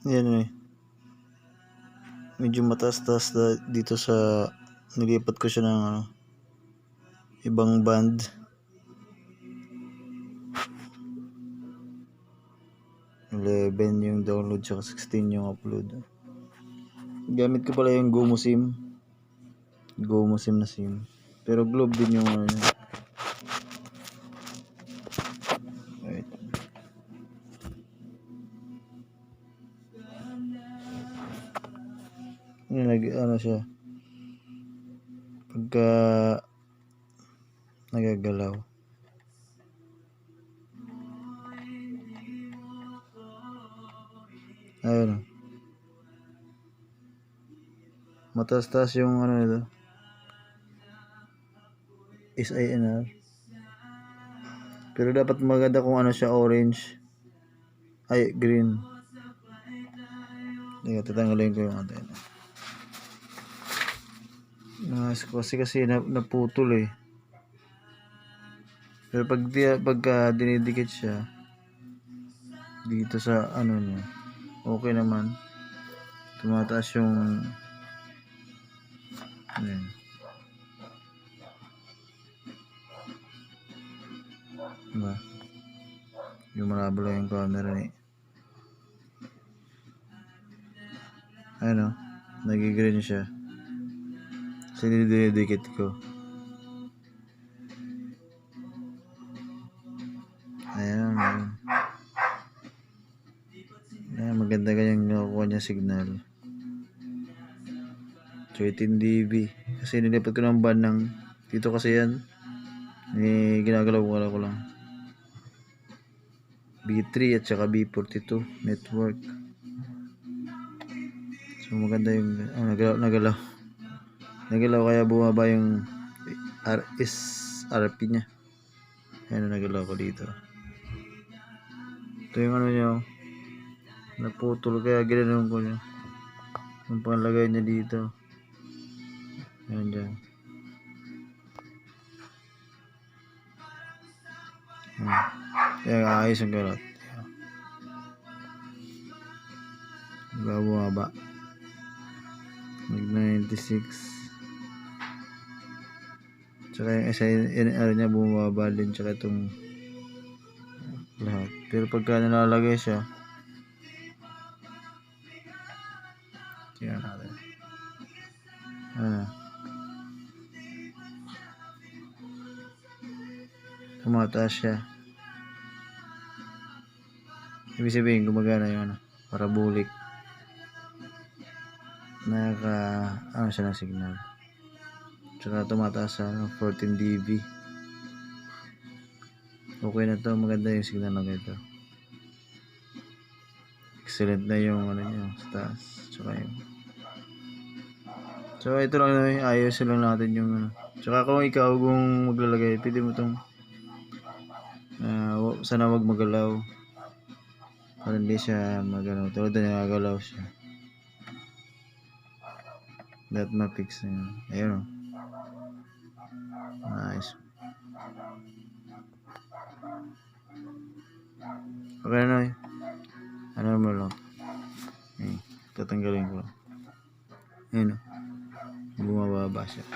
Yan eh. Medyo mataas-taas dito sa nilipat ko siya ng ibang band. $11 yung download, saka 16 yung upload. Gamit ko pala yung Gomo SIM na SIM, pero Globe din yung wait. Siya pagka nagagalaw. Ayun. Mataas-taas yung nito. SINR. Pero dapat maganda kung siya, orange. Ay, green. Tatanggalin ko yung antena. Kasi naputol eh. Pero pagka dinidikit siya dito sa niya, okay naman. Tumataas yung diba? Yung malabo lang yung camera ni. Ayun nag-green siya. Kasi dinidikit ko. Ayan. Maganda kanyang nakukuha niya signal. 13 dB. Kasi nilipat ko ng band ng dito kasi yan. Ginagalaw ko lang. B3 at saka B42 network. So maganda yung nagalaw kaya bumaba yung RP niya. Ayan, nagalaw ko dito. Ito yung niya naputol, kaya ginanon ko niya yung panglagay niya dito. Ayan dyan. Kaya ayos ang galot. Bumaba mag 96. Tsaka yung SINR niya bumaba din, tsaka itong lahat. Pero pagka nalalagay siya, tingnan natin. Tumataas siya. Ibig sabihin gumagana yung parabolic. Siya ng signal. Tsaka tumataas sa 14 dB. Okay na to, maganda yung signal na ganito. Excellent na yung niya sa taas. Tsaka yung so ito lang ayos lang natin yung Tsaka kung ikaw maglalagay, pwede mo tong sana wag magalaw para hindi siya magalaw. Tulad na nagagalaw siya. That ma-fix na yun. Ayun nice. Okay na mo lang. Tatanggalin ko. Ayun bumababa siya.